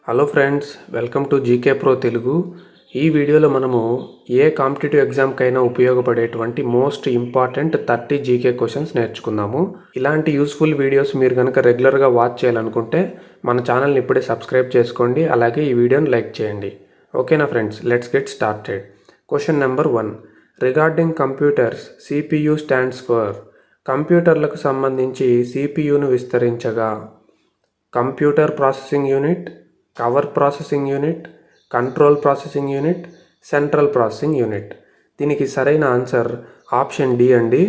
Hello friends, welcome to GK pro Telugu. ఈ వీడియోలో మనము ఏ కాంపిటేటివ్ ఎగ్జామ్కైనా ఉపయోగపడేటువంటి మోస్ట్ ఇంపార్టెంట్ 30 జీకే క్వశ్చన్స్ నేర్చుకుందాము. ఇలాంటి యూస్ఫుల్ వీడియోస్ మీరు కనుక రెగ్యులర్గా వాచ్ చేయాలనుకుంటే మన ఛానల్ని ఇప్పుడే సబ్స్క్రైబ్ చేసుకోండి, అలాగే ఈ వీడియోని లైక్ చేయండి. ఓకేనా friends, let's get started. Question number 1. Regarding computers, CPU stands for. కంప్యూటర్లకు సంబంధించి CPUను విస్తరించగా computer processing unit, cover processing unit, control processing unit, central processing unit. దీనికి సరైన ఆన్సర్ ఆప్షన్ డి అండి,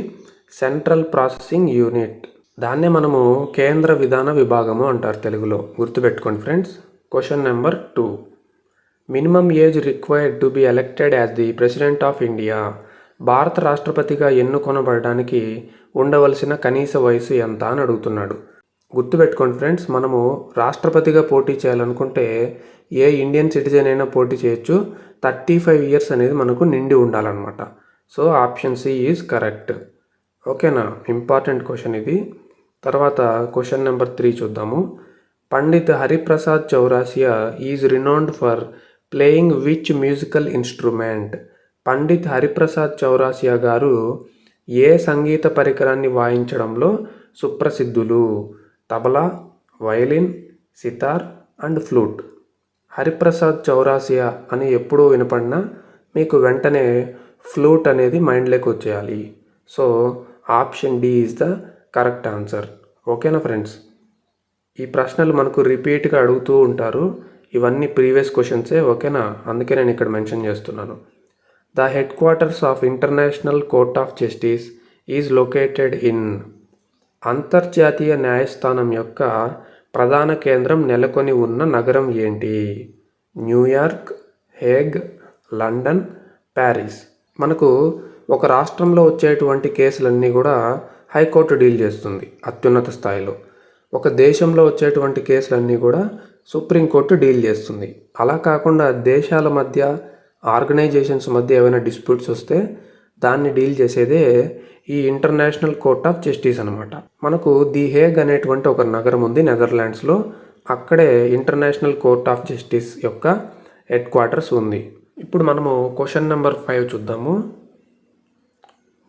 సెంట్రల్ ప్రాసెసింగ్ యూనిట్. దాన్నే మనము కేంద్ర విధాన విభాగము అంటారు తెలుగులో. గుర్తుపెట్టుకోండి friends. Question number 2. Minimum age required to be elected as the president of India. భారత రాష్ట్రపతిగా ఎన్నుకొనబడడానికి ఉండవలసిన కనీస వయసు ఎంత అని అడుగుతున్నాడు. గుర్తుపెట్టుకోండి ఫ్రెండ్స్, మనము రాష్ట్రపతిగా పోటీ చేయాలనుకుంటే ఏ ఇండియన్ సిటిజన్ అయినా పోటీ చేయొచ్చు. 35 ఇయర్స్ అనేది మనకు నిండి ఉండాలన్నమాట. So option C is correct. ఓకేనా, ఇంపార్టెంట్ క్వశ్చన్ ఇది. తర్వాత క్వశ్చన్ నెంబర్ 3 చూద్దాము. Pandit Hariprasad Chaurasia is renowned for playing which musical instrument. Pandit Hariprasad Chaurasia గారు ఏ సంగీత పరికరాన్ని వాయించడంలో సుప్రసిద్ధులు? Tabla, violin, sitar and flute. Hariprasad Chaurasia అని ఎప్పుడూ వినపడినా మీకు వెంటనే ఫ్లూట్ అనేది మైండ్లోకి వచ్చేయాలి. So option D is the correct answer. ఓకేనా ఫ్రెండ్స్, ఈ ప్రశ్నలు మనకు రిపీట్గా అడుగుతూ ఉంటారు. ఇవన్నీ ప్రీవియస్ క్వశ్చన్సే. ఓకేనా, అందుకే నేను ఇక్కడ మెన్షన్ చేస్తున్నాను. The head quarters of international court of justice is located in. అంతర్జాతీయ న్యాయస్థానం యొక్క ప్రధాన కేంద్రం నెలకొని ఉన్న నగరం ఏంటి? New York, Hague, London, Paris. మనకు ఒక రాష్ట్రంలో వచ్చేటువంటి కేసులన్నీ కూడా హైకోర్టు డీల్ చేస్తుంది అత్యున్నత స్థాయిలో. ఒక దేశంలో వచ్చేటువంటి కేసులన్నీ కూడా సుప్రీంకోర్టు డీల్ చేస్తుంది. అలా కాకుండా దేశాల మధ్య, ఆర్గనైజేషన్స్ మధ్య ఏమైనా డిస్ప్యూట్స్ వస్తే దాన్ని డీల్ చేసేదే ఈ ఇంటర్నేషనల్ కోర్ట్ ఆఫ్ జస్టిస్ అనమాట. మనకు ది హేగ్ అనేటువంటి ఒక నగరం ఉంది నెదర్లాండ్స్లో. అక్కడే ఇంటర్నేషనల్ కోర్ట్ ఆఫ్ జస్టిస్ యొక్క హెడ్ క్వార్టర్స్ ఉంది. ఇప్పుడు మనము క్వశ్చన్ నెంబర్ 5 చూద్దాము.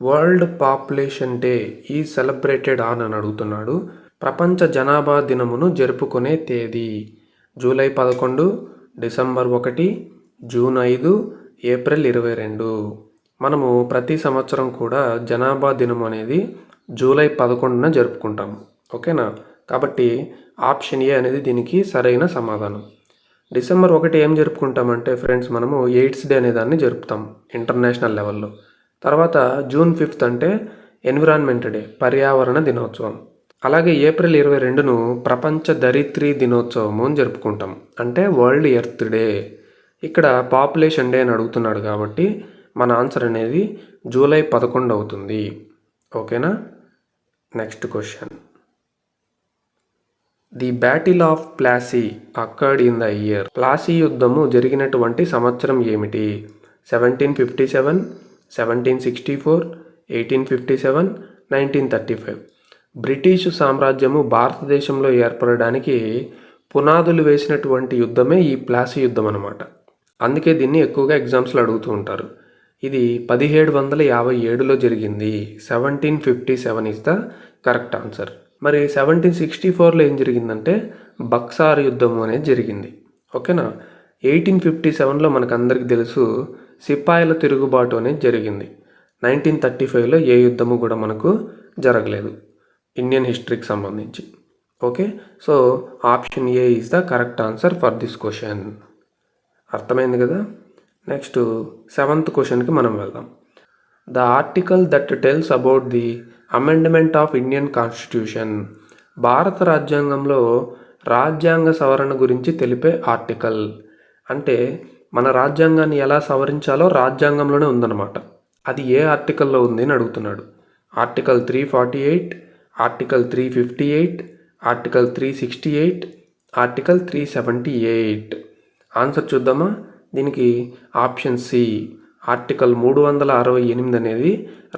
World population day is celebrated on అని అడుగుతున్నాడు. ప్రపంచ జనాభా దినమును జరుపుకునే తేదీ జూలై 11, డిసెంబర్ 1, జూన్ 5, ఏప్రిల్ 22. మనము ప్రతి సంవత్సరం కూడా జనాభా దినం అనేది జూలై 11న జరుపుకుంటాము. ఓకేనా, కాబట్టి ఆప్షన్ ఏ అనేది దీనికి సరైన సమాధానం. డిసెంబర్ 1 ఏం జరుపుకుంటామంటే ఫ్రెండ్స్, మనము ఎయిడ్స్ డే అనే దాన్ని జరుపుతాం ఇంటర్నేషనల్ లెవెల్లో. తర్వాత జూన్ 5 అంటే ఎన్విరాన్మెంట్ డే, పర్యావరణ దినోత్సవం. అలాగే ఏప్రిల్ 22ను ప్రపంచ ధరిత్రి దినోత్సవం అని జరుపుకుంటాం, అంటే వరల్డ్ ఎర్త్ డే. ఇక్కడ పాపులేషన్ డే అని అడుగుతున్నాడు కాబట్టి మన ఆన్సర్ అనేది జూలై 11 అవుతుంది. ఓకేనా. Next question. The battle of Plassey occurred in the year. Plassey యుద్ధము జరిగినటువంటి సంవత్సరం ఏమిటి? 1757, 1764, 1857, 1935. బ్రిటిష్ సామ్రాజ్యము భారతదేశంలో ఏర్పడడానికి పునాదులు వేసినటువంటి యుద్ధమే ఈ ప్లాసీ యుద్ధం అన్నమాట. అందుకే దీన్ని ఎక్కువగా ఎగ్జామ్స్లో అడుగుతూ ఉంటారు. ఇది 1757లో జరిగింది. 1757 ఈజ్ ద కరెక్ట్ ఆన్సర్. మరి 1764లో ఏం జరిగిందంటే బక్సార్ యుద్ధము అనేది జరిగింది. ఓకేనా. 1857లో మనకందరికి తెలుసు సిపాయిల తిరుగుబాటు అనేది జరిగింది. 1935లో ఏ యుద్ధము కూడా మనకు జరగలేదు ఇండియన్ హిస్టరీకి సంబంధించి. Okay, so option A is the correct answer for this question. అర్థమైంది కదా. నెక్స్ట్ 7th క్వశ్చన్కి మనం వెళ్దాం. The article that tells about the amendment of Indian constitution. భారత రాజ్యాంగంలో రాజ్యాంగ సవరణ గురించి తెలిపే ఆర్టికల్. అంటే మన రాజ్యాంగాన్ని ఎలా సవరించాలో రాజ్యాంగంలోనే ఉందన్నమాట. అది ఏ ఆర్టికల్లో ఉంది అని అడుగుతున్నాడు. Article 348, article 358, article 368, article 378. Answer చూద్దామా. దీనికి ఆప్షన్ సి, ఆర్టికల్ 368 అనేది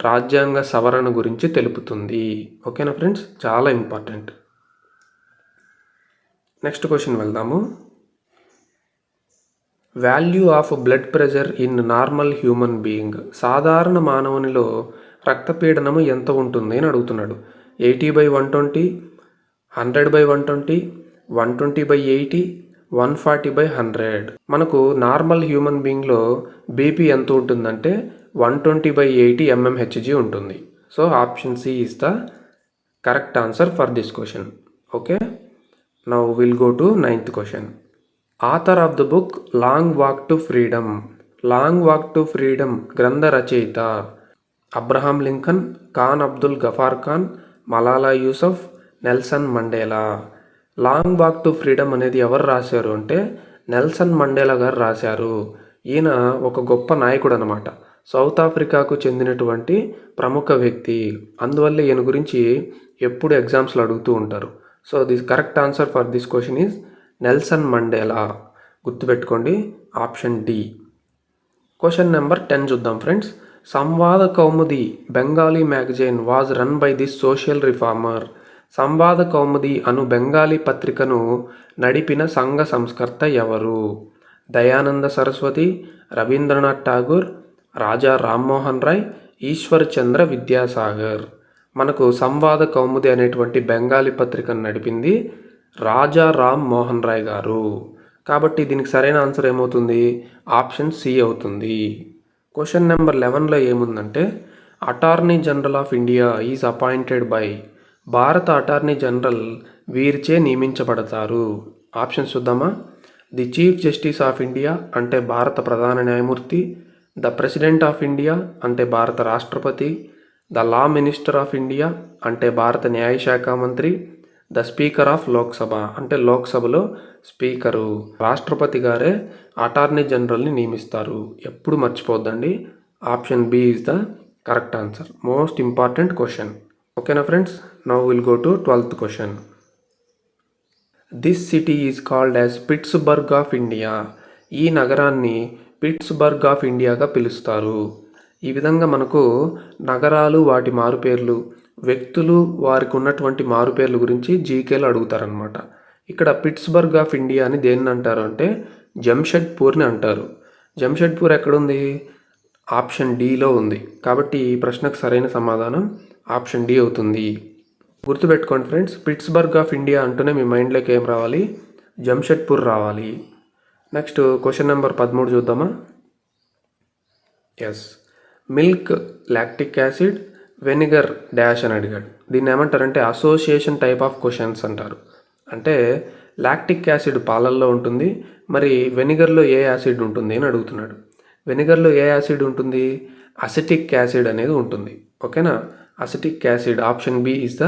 రాజ్యాంగ సవరణ గురించి తెలుపుతుంది. ఓకేనా ఫ్రెండ్స్, చాలా ఇంపార్టెంట్. నెక్స్ట్ క్వశ్చన్ వెళ్దాము. Value of blood pressure in normal human being. సాధారణ మానవునిలో రక్తపీడనము ఎంత ఉంటుంది అని అడుగుతున్నాడు. 80/120, 100/120, 120/80, 140/100. మనకు నార్మల్ హ్యూమన్ బీయింగ్లో బీపీ ఎంత ఉంటుందంటే 120/80 mmHg ఉంటుంది. So option C is the correct answer for this question. Okay, now will go to 9th question. Author of the book Long Walk to Freedom. Long Walk to Freedom గ్రంథ రచయిత Abraham Lincoln, Khan Abdul Ghaffar Khan, Malala Yousaf, Nelson Mandela. Long Walk to Freedom అనేది ఎవరు రాశారు అంటే Nelson Mandela గారు రాశారు. ఈయన ఒక గొప్ప నాయకుడు అనమాట. సౌత్ ఆఫ్రికాకు చెందినటువంటి ప్రముఖ వ్యక్తి. అందువల్ల ఈయన గురించి ఎప్పుడు ఎగ్జామ్స్లో అడుగుతూ ఉంటారు. So this correct answer for this question is Nelson Mandela. గుర్తుపెట్టుకోండి, ఆప్షన్ డి. క్వశ్చన్ నెంబర్ 10 చూద్దాం friends. Sambad Kaumudi Bengali magazine was run by this social reformer. Sambad Kaumudi అను బెంగాలీ పత్రికను నడిపిన సంఘ సంస్కర్త ఎవరు? దయానంద సరస్వతి, రవీంద్రనాథ్ ఠాగూర్, రాజా రామ్మోహన్ రాయ్, ఈశ్వర్ చంద్ర విద్యాసాగర్. మనకు సంవాద కౌముది అనేటువంటి బెంగాలీ పత్రికను నడిపింది రాజా రామ్ మోహన్ రాయ్ గారు. కాబట్టి దీనికి సరైన ఆన్సర్ ఏమవుతుంది? ఆప్షన్ సి అవుతుంది. క్వశ్చన్ నెంబర్ 11లో ఏముందంటే attorney general of India is appointed by. భారత అటార్నీ జనరల్ వీరిచే నియమించబడతారు. ఆప్షన్స్ చూద్దామా? The chief justice of India అంటే భారత ప్రధాన న్యాయమూర్తి, ద ప్రెసిడెంట్ ఆఫ్ ఇండియా అంటే భారత రాష్ట్రపతి, the law minister of India అంటే భారత న్యాయశాఖ మంత్రి, ద స్పీకర్ ఆఫ్ లోక్సభ అంటే లోక్సభలో స్పీకరు. రాష్ట్రపతి గారే అటార్నీ జనరల్ని నియమిస్తారు. ఎప్పుడు మర్చిపోద్దండి. Option B is the correct answer. Most important question. ఓకేనా friends, now will go to 12th question. This city is called as Pittsburgh of India. ఈ నగరాన్ని పిట్స్బర్గ్ ఆఫ్ ఇండియాగా పిలుస్తారు. ఈ విధంగా మనకు నగరాలు, వాటి మారుపేర్లు, వ్యక్తులు, వారికి ఉన్నటువంటి మారుపేర్ల గురించి జీకేలో అడుగుతారనమాట. ఇక్కడ పిట్స్బర్గ్ ఆఫ్ ఇండియా అని దేన్ని అంటారు అంటే జంషెడ్పూర్ని అంటారు. జంషెడ్పూర్ ఎక్కడుంది? ఆప్షన్ డిలో ఉంది. కాబట్టి ఈ ప్రశ్నకు సరైన సమాధానం ఆప్షన్ డి అవుతుంది. గుర్తుపెట్టుకోండి ఫ్రెండ్స్, పిట్స్బర్గ్ ఆఫ్ ఇండియా అంటూనే మీ మైండ్లోకి ఏం రావాలి? జంషెడ్పూర్ రావాలి. నెక్స్ట్ క్వశ్చన్ నెంబర్ 13 చూద్దామా? Yes, milk, lactic acid, vinegar dash అని అడిగాడు. దీన్ని ఏమంటారంటే అసోసియేషన్ టైప్ ఆఫ్ క్వశ్చన్స్ అంటారు. అంటే లాక్టిక్ యాసిడ్ పాలల్లో ఉంటుంది, మరి వెనిగర్లో ఏ యాసిడ్ ఉంటుంది అని అడుగుతున్నాడు. వెనిగర్లో ఏ యాసిడ్ ఉంటుంది? అసిటిక్ యాసిడ్ అనేది ఉంటుంది. ఓకేనా? Acetic acid, option B is the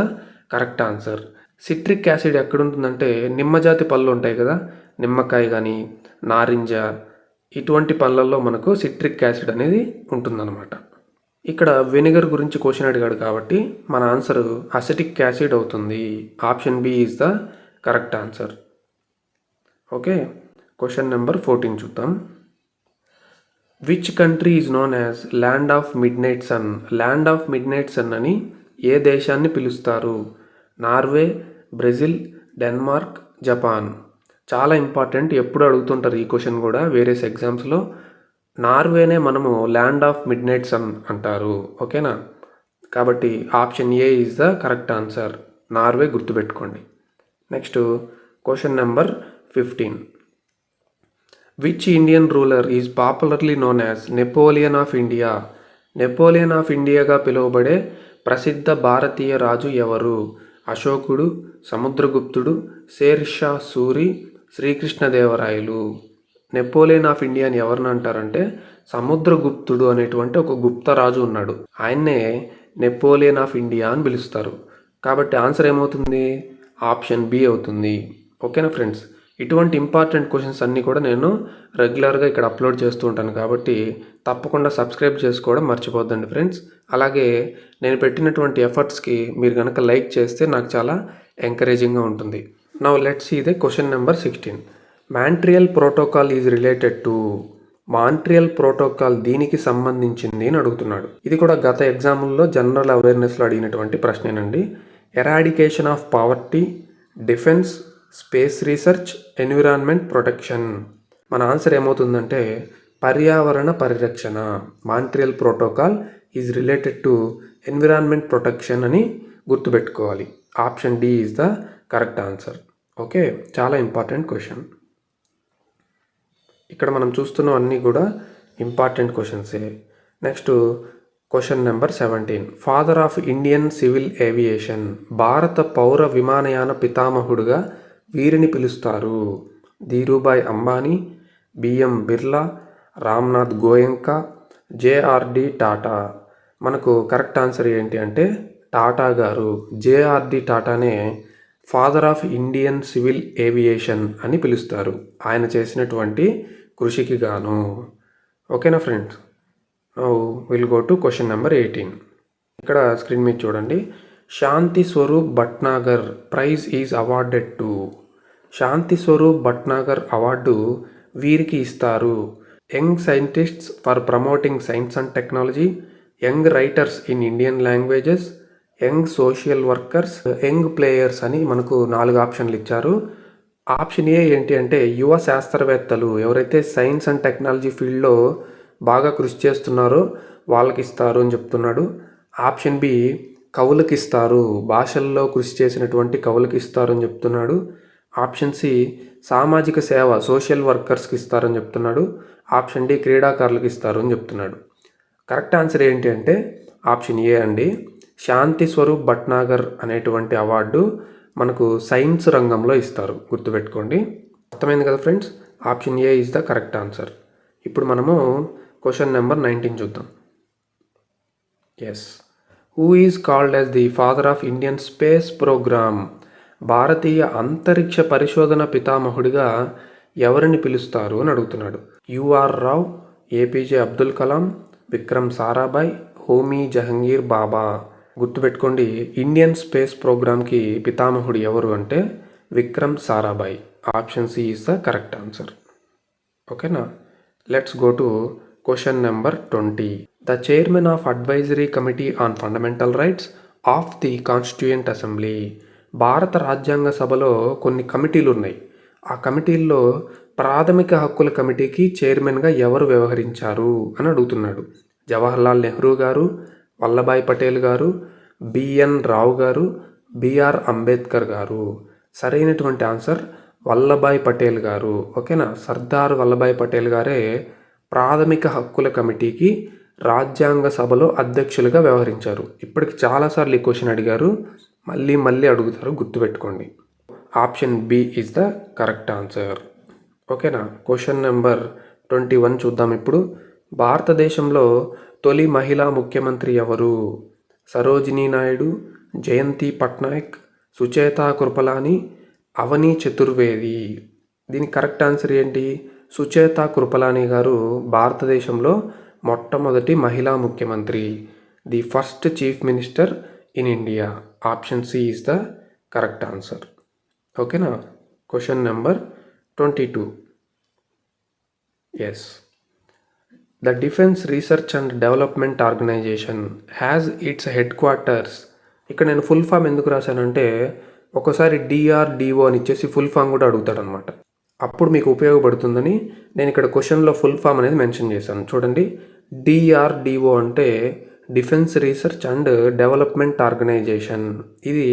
correct answer. Citric acid ఎక్కడ ఉంటుందంటే నిమ్మజాతి పళ్ళు ఉంటాయి కదా, నిమ్మకాయ కానీ నారింజ, ఇటువంటి పళ్ళల్లో మనకు సిట్రిక్ యాసిడ్ అనేది ఉంటుందన్నమాట. ఇక్కడ వెనిగర్ గురించి క్వశ్చన్ అడిగాడు కాబట్టి మన ఆన్సర్ అసిటిక్ యాసిడ్ అవుతుంది. Option B is the correct answer. Okay, question number 14 చూద్దాం. Which country is known as land of midnight sun. Land of midnight sun అని ఏ దేశాన్ని పిలుస్తారు? Norway, Brazil, Denmark, Japan. చాలా important, ఎప్పుడు అడుగుతుంటారు ఈ క్వశ్చన్ కూడా వేరియస్ ఎగ్జామ్స్లో. నార్వేనే మనము land of midnight sun అంటారు. ఓకేనా? కాబట్టి option A is the correct answer. Norway గుర్తుపెట్టుకోండి. Next question number 15. Which Indian ruler is popularly known as Napoleon of India. Napoleon of ఇండియాగా పిలువబడే ప్రసిద్ధ భారతీయ రాజు ఎవరు? అశోకుడు, సముద్రగుప్తుడు, షేర్ షా సూరి, శ్రీకృష్ణదేవరాయలు. నెపోలియన్ ఆఫ్ ఇండియా అని ఎవరిని అంటారంటే సముద్రగుప్తుడు అనేటువంటి ఒక గుప్త రాజు ఉన్నాడు. ఆయన్నే నెపోలియన్ ఆఫ్ ఇండియా అని పిలుస్తారు. కాబట్టి ఆన్సర్ ఏమవుతుంది? ఆప్షన్ బి అవుతుంది. ఓకేనా ఫ్రెండ్స్, ఇటువంటి ఇంపార్టెంట్ క్వశ్చన్స్ అన్నీ కూడా నేను రెగ్యులర్గా ఇక్కడ అప్లోడ్ చేస్తూ ఉంటాను. కాబట్టి తప్పకుండా సబ్స్క్రైబ్ చేసుకోవడం మర్చిపోద్దండి ఫ్రెండ్స్. అలాగే నేను పెట్టినటువంటి ఎఫర్ట్స్కి మీరు కనుక లైక్ చేస్తే నాకు చాలా ఎంకరేజింగ్గా ఉంటుంది. Now let's see the question number 16. Montreal protocol is related to. Montreal Protocol దీనికి సంబంధించింది అని అడుగుతున్నాడు. ఇది కూడా గత ఎగ్జామ్లో జనరల్ అవేర్నెస్లో అడిగినటువంటి ప్రశ్నేనండి. Eradication of poverty, defence, space research, environment protection. మన ఆన్సర్ ఏమవుతుందంటే పర్యావరణ పరిరక్షణ. Montreal protocol is related to environment protection అని గుర్తుపెట్టుకోవాలి. Option D is the correct answer. Okay, చాలా ఇంపార్టెంట్ క్వశ్చన్. ఇక్కడ మనం చూస్తున్నవన్నీ కూడా ఇంపార్టెంట్ క్వశ్చన్సే. Next question number 17. Father of Indian civil aviation. భారత పౌర విమానయాన పితామహుడుగా వీరిని పిలుస్తారు. Dhirubhai Ambani, BM Birla, Ramnath Goenka, JRD Tata. మనకు కరెక్ట్ ఆన్సర్ ఏంటి అంటే టాటా గారు. జేఆర్డి టాటానే father of Indian civil aviation అని పిలుస్తారు, ఆయన చేసినటువంటి కృషికి గాను. ఓకేనా friends? Now will go to question number 18. ఇక్కడ స్క్రీన్ మీద చూడండి. Shanti Swarup Bhatnagar prize is awarded to. Shanti Swarup Bhatnagar award వీరికి ఇస్తారు. Young scientists for promoting science and technology, young writers in Indian languages, young social workers, young players అని మనకు 4 ఆప్షన్లు ఇచ్చారు. ఆప్షన్ ఏ ఏంటి అంటే యువ శాస్త్రవేత్తలు, ఎవరైతే సైన్స్ అండ్ టెక్నాలజీ ఫీల్డ్లో బాగా కృషి చేస్తున్నారో వాళ్ళకి ఇస్తారు అని చెప్తున్నాడు. ఆప్షన్ బి కవులకి ఇస్తారు, భాషల్లో కృషి చేసినటువంటి కవులకి ఇస్తారు అని చెప్తున్నాడు. ఆప్షన్ సి సామాజిక సేవ సోషల్ వర్కర్స్కి ఇస్తారని చెప్తున్నాడు. ఆప్షన్ డి క్రీడాకారులకు ఇస్తారు అని చెప్తున్నాడు. కరెక్ట్ ఆన్సర్ ఏంటి అంటే ఆప్షన్ ఏ అండి. శాంతి స్వరూప్ భట్నాగర్ అనేటువంటి అవార్డు మనకు సైన్స్ రంగంలో ఇస్తారు, గుర్తుపెట్టుకోండి. అర్థమైంది కదా friends? Option A is the correct answer. ఇప్పుడు మనము క్వశ్చన్ నెంబర్ 19 చూద్దాం. Yes, who is called as the father of Indian space programme. భారతీయ అంతరిక్ష పరిశోధన పితామహుడిగా ఎవరిని పిలుస్తారు అని అడుగుతున్నాడు. UR Rao, APJ Abdul Kalam, Vikram Sarabhai, Homi Jehangir Bhabha. గుర్తుపెట్టుకోండి, ఇండియన్ స్పేస్ ప్రోగ్రామ్కి పితామహుడు ఎవరు అంటే Vikram Sarabhai. Option C is the correct answer. ఓకేనా? Let's go to question number 20. The chairman of advisory committee on fundamental rights of the constituent assembly. భారత రాజ్యాంగ సభలో కొన్ని కమిటీలు ఉన్నాయి. ఆ కమిటీల్లో ప్రాథమిక హక్కుల కమిటీకి చైర్మన్గా ఎవరు వ్యవహరించారు అని అడుగుతున్నాడు. జవహర్లాల్ నెహ్రూ గారు, వల్లభాయ్ పటేల్ గారు, బిఎన్ రావు గారు, బిఆర్ అంబేద్కర్ గారు. సరైనటువంటి ఆన్సర్ వల్లభాయ్ పటేల్ గారు. ఓకేనా? సర్దార్ వల్లభాయ్ పటేల్ గారే ప్రాథమిక హక్కుల కమిటీకి రాజ్యాంగ సభలో అధ్యక్షులుగా వ్యవహరించారు. ఇప్పటికి చాలాసార్లు ఈ క్వశ్చన్ అడిగారు, మళ్ళీ అడుగుతారు, గుర్తుపెట్టుకోండి. Option B is the correct answer. ఓకేనా? క్వశ్చన్ నెంబర్ 21 చూద్దాం ఇప్పుడు. భారతదేశంలో తొలి మహిళా ముఖ్యమంత్రి ఎవరు? సరోజినీ నాయుడు, జయంతి పట్నాయక్, సుచేతా కృపలాని, అవని చతుర్వేది. దీనికి కరెక్ట్ ఆన్సర్ ఏంటి? సుచేతా కృపలాని గారు భారతదేశంలో మొట్టమొదటి మహిళా ముఖ్యమంత్రి, the first chief minister in India. Option C is the correct answer. ఓకేనా? Question number 22. Yes, the defence research and development organisation has its headquarters. ఇక్కడ నేను ఫుల్ ఫామ్ ఎందుకు రాశానంటే ఒకసారి డిఆర్డిఓ అని ఇచ్చేసి ఫుల్ ఫామ్ కూడా అడుగుతాడనమాట. అప్పుడు మీకు ఉపయోగపడుతుందని నేను ఇక్కడ క్వశ్చన్లో ఫుల్ ఫామ్ అనేది మెన్షన్ చేశాను. చూడండి, డిఆర్డిఓ అంటే defence research and development organisation. ఇది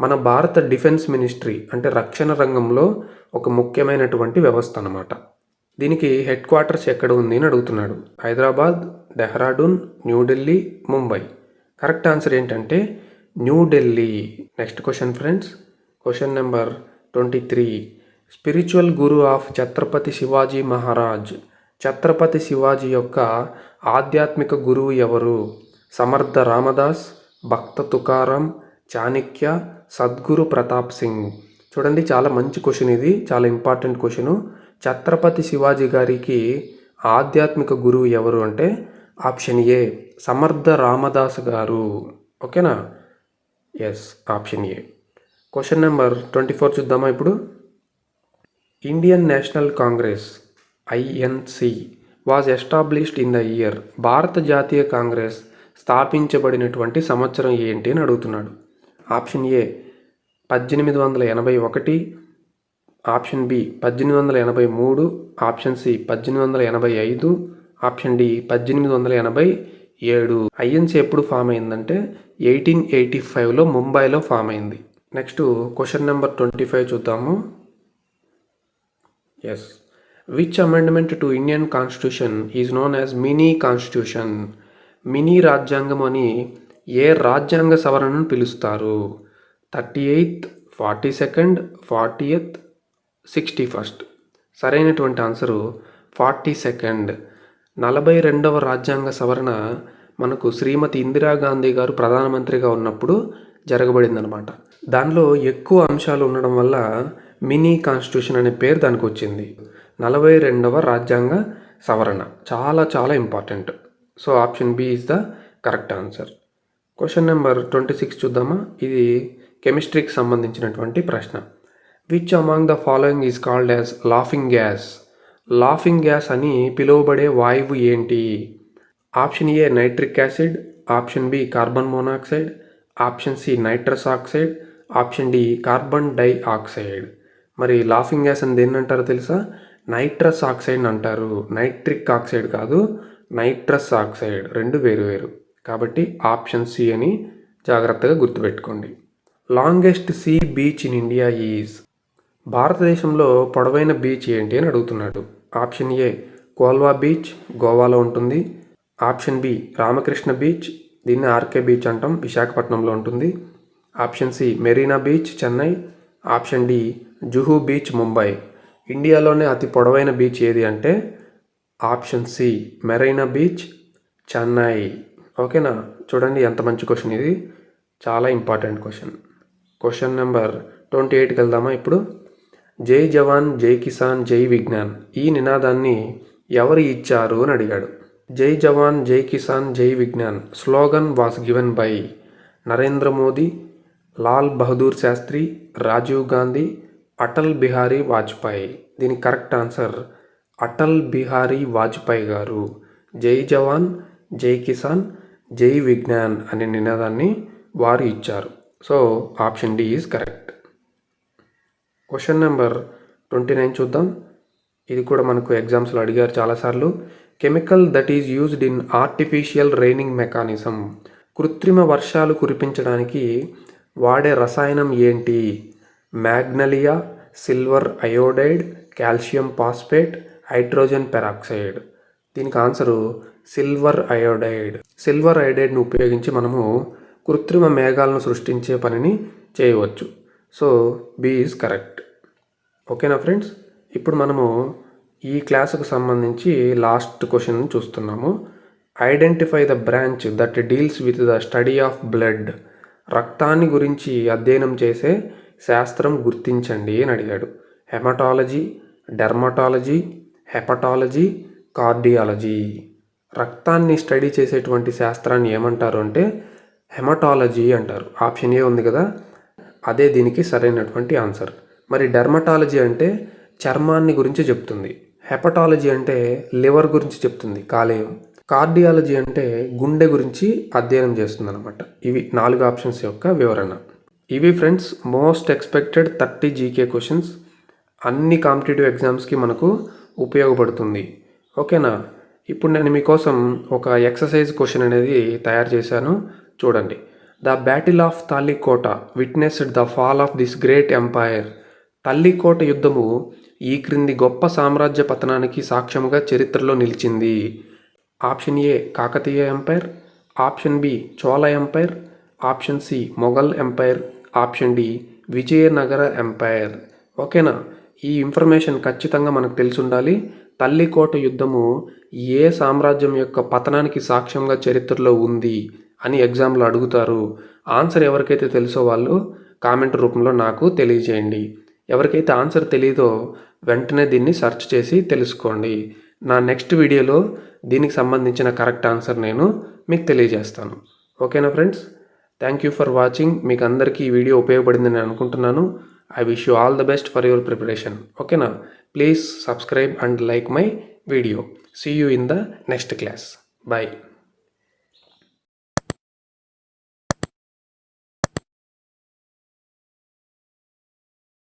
మన భారత డిఫెన్స్ మినిస్ట్రీ అంటే రక్షణ రంగంలో ఒక ముఖ్యమైనటువంటి వ్యవస్థ అన్నమాట. దీనికి హెడ్ క్వార్టర్స్ ఎక్కడ ఉంది అని అడుగుతున్నాడు. హైదరాబాద్, డెహ్రాడూన్, న్యూఢిల్లీ, ముంబై. కరెక్ట్ ఆన్సర్ ఏంటంటే New Delhi. Next question friends, question number 23. Spiritual guru of Chhatrapati Shivaji Maharaj. Chhatrapati Shivaji యొక్క ఆధ్యాత్మిక గురువు ఎవరు? సమర్థ రామదాస్, భక్త తుకారాం, చాణక్య, సద్గురు ప్రతాప్ సింగ్. చూడండి, చాలా మంచి క్వశ్చన్ ఇది, చాలా ఇంపార్టెంట్ క్వశ్చను. ఛత్రపతి శివాజీ గారికి ఆధ్యాత్మిక గురువు ఎవరు అంటే ఆప్షన్ ఏ సమర్థ రామదాస్ గారు. ఓకేనా? Yes, option A. Question number 24 చూద్దామా ఇప్పుడు. Indian National Congress INC was established in the year. భారత జాతీయ కాంగ్రెస్ స్థాపించబడినటువంటి సంవత్సరం ఏంటి అని అడుగుతున్నాడు. Option A 1881, option B 1883, option C 1885, option D 1887. INC ఎప్పుడు ఫామ్ అయిందంటే 1885లో ముంబైలో ఫామ్ అయింది. నెక్స్ట్ క్వశ్చన్ నెంబర్ 25 చూద్దాము. Yes, which amendment to Indian constitution is known as mini constitution? Mini రాజ్యాంగం అని ఏ రాజ్యాంగ సవరణను పిలుస్తారు? 38th, 42nd, 40th, 61st. సరైనటువంటి ఆన్సరు 42nd. 42వ రాజ్యాంగ సవరణ మనకు శ్రీమతి ఇందిరాగాంధీ గారు ప్రధానమంత్రిగా ఉన్నప్పుడు జరగబడిందనమాట. దానిలో ఎక్కువ అంశాలు ఉండడం వల్ల మినీ కాన్స్టిట్యూషన్ అనే పేరు దానికి వచ్చింది. 42వ రాజ్యాంగ సవరణ చాలా చాలా important. So option B is the correct answer. Question number 26 చూద్దామా. ఇది కెమిస్ట్రీకి సంబంధించినటువంటి ప్రశ్న. Which among the following is called as laughing gas? Laughing gas అని పిలువబడే వాయువు ఏంటి? Option A nitric acid, option B carbon monoxide, option C nitrous oxide, option D carbon dioxide. మరి లాఫింగ్ గ్యాస్ అని దేన్ని అంటారో తెలుసా? నైట్రస్ ఆక్సైడ్ అంటారు. నైట్రిక్ ఆక్సైడ్ కాదు, నైట్రస్ ఆక్సైడ్. రెండు వేరు వేరు. కాబట్టి ఆప్షన్ సి అని జాగ్రత్తగా గుర్తుపెట్టుకోండి. Longest see beach in India is? భారతదేశంలో పొడవైన బీచ్ ఏంటి అని అడుగుతున్నాడు. ఆప్షన్ ఏ కోల్వా బీచ్, గోవాలో ఉంటుంది. ఆప్షన్ బి రామకృష్ణ బీచ్, దీన్ని ఆర్కే బీచ్ అంటాం, విశాఖపట్నంలో ఉంటుంది. Option C Marina beach, Chennai. Option D Juhu beach, Mumbai. ఇండియాలోనే అతి పొడవైన బీచ్ ఏది అంటే option C Marina beach, Chennai. ఓకేనా? చూడండి ఎంత మంచి క్వశ్చన్ ఇది, చాలా ఇంపార్టెంట్ క్వశ్చన్. క్వశ్చన్ నెంబర్ 28కి వెళ్దామా ఇప్పుడు. జై జవాన్, జై కిసాన్, జై విజ్ఞాన్ ఈ నినాదాన్ని ఎవరు ఇచ్చారు అని అడిగాడు. జై జవాన్, జై కిసాన్, జై విజ్ఞాన్ slogan was given by Narendra Modi, Lal Bahadur Shastri, Rajiv Gandhi, Atal Bihari Vajpayee. దీనికి కరెక్ట్ ఆన్సర్ అటల్ బిహారీ వాజ్పేయి గారు. జై జవాన్, జై కిసాన్, జై విజ్ఞాన్ అనే నినాదాన్ని వారు ఇచ్చారు. So option D is correct. Question number 29 చూద్దాం. ఇది కూడా మనకు ఎగ్జామ్స్లో అడిగారు చాలాసార్లు. Chemical that is used in artificial raining mechanism. కృత్రిమ వర్షాలు కురిపించడానికి వాడే రసాయనం ఏంటి? Magnolia, silver iodide, calcium phosphate, hydrogen peroxide. దీనికి ఆన్సరు సిల్వర్ అయోడైడ్. సిల్వర్ అయోడైడ్ను ఉపయోగించి మనము కృత్రిమ మేఘాలను సృష్టించే పనిని చేయవచ్చు. So B is correct. ఓకేనా ఫ్రెండ్స్? ఇప్పుడు మనము ఈ క్లాసుకు సంబంధించి లాస్ట్ క్వశ్చన్ చూస్తున్నాము. Identify the branch that deals with the study of blood. రక్తాన్ని గురించి అధ్యయనం చేసే శాస్త్రం గుర్తించండి అని అడిగాడు. Haematology, dermatology, hepatology, cardiology. రక్తాన్ని స్టడీ చేసేటువంటి శాస్త్రాన్ని ఏమంటారు అంటే హెమటాలజీ అంటారు. ఆప్షన్ ఏ ఉంది కదా, అదే దీనికి సరైనటువంటి ఆన్సర్. మరి డెర్మటాలజీ అంటే చర్మాన్ని గురించి చెప్తుంది. హెపటాలజీ అంటే లివర్ గురించి చెప్తుంది, కాలేయం. కార్డియాలజీ అంటే గుండె గురించి అధ్యయనం చేస్తుంది అనమాట. ఇవి 4 ఆప్షన్స్ యొక్క వివరణ. ఇవి friends most expected 30 GK questions. అన్ని కాంపిటేటివ్ ఎగ్జామ్స్కి మనకు ఉపయోగపడుతుంది. ఓకేనా? ఇప్పుడు నేను మీకోసం ఒక ఎక్సర్సైజ్ క్వశ్చన్ అనేది తయారు చేశాను, చూడండి. The battle of Talikota witnessed the fall of this great empire. Talikota యుద్ధము ఈ క్రింది గొప్ప సామ్రాజ్య పతనానికి సాక్ష్యముగా చరిత్రలో నిలిచింది. Option A Kakatiya empire, option B Chola empire, option C Mughal empire, option D Vijayanagara empire. ఓకేనా? ఈ ఇన్ఫర్మేషన్ ఖచ్చితంగా మనకు తెలిసి ఉండాలి. తల్లికోట యుద్ధము ఏ సామ్రాజ్యం యొక్క పతనానికి సాక్ష్యంగా చరిత్రలో ఉంది అని ఎగ్జామ్లో అడుగుతారు. ఆన్సర్ ఎవరికైతే తెలుసో వాళ్ళు కామెంట్ రూపంలో నాకు తెలియజేయండి. ఎవరికైతే ఆన్సర్ తెలీదో వెంటనే దీన్ని సెర్చ్ చేసి తెలుసుకోండి. నా నెక్స్ట్ వీడియోలో దీనికి సంబంధించిన కరెక్ట్ ఆన్సర్ నేను మీకు తెలియజేస్తాను. ఓకేనా friends? Thank you for watching. మీకు అందరికీ ఈ వీడియో ఉపయోగపడిందని నేను అనుకుంటున్నాను. I wish you all the best for your preparation. Okay na? Please subscribe and like my video. See you in the next class. Bye.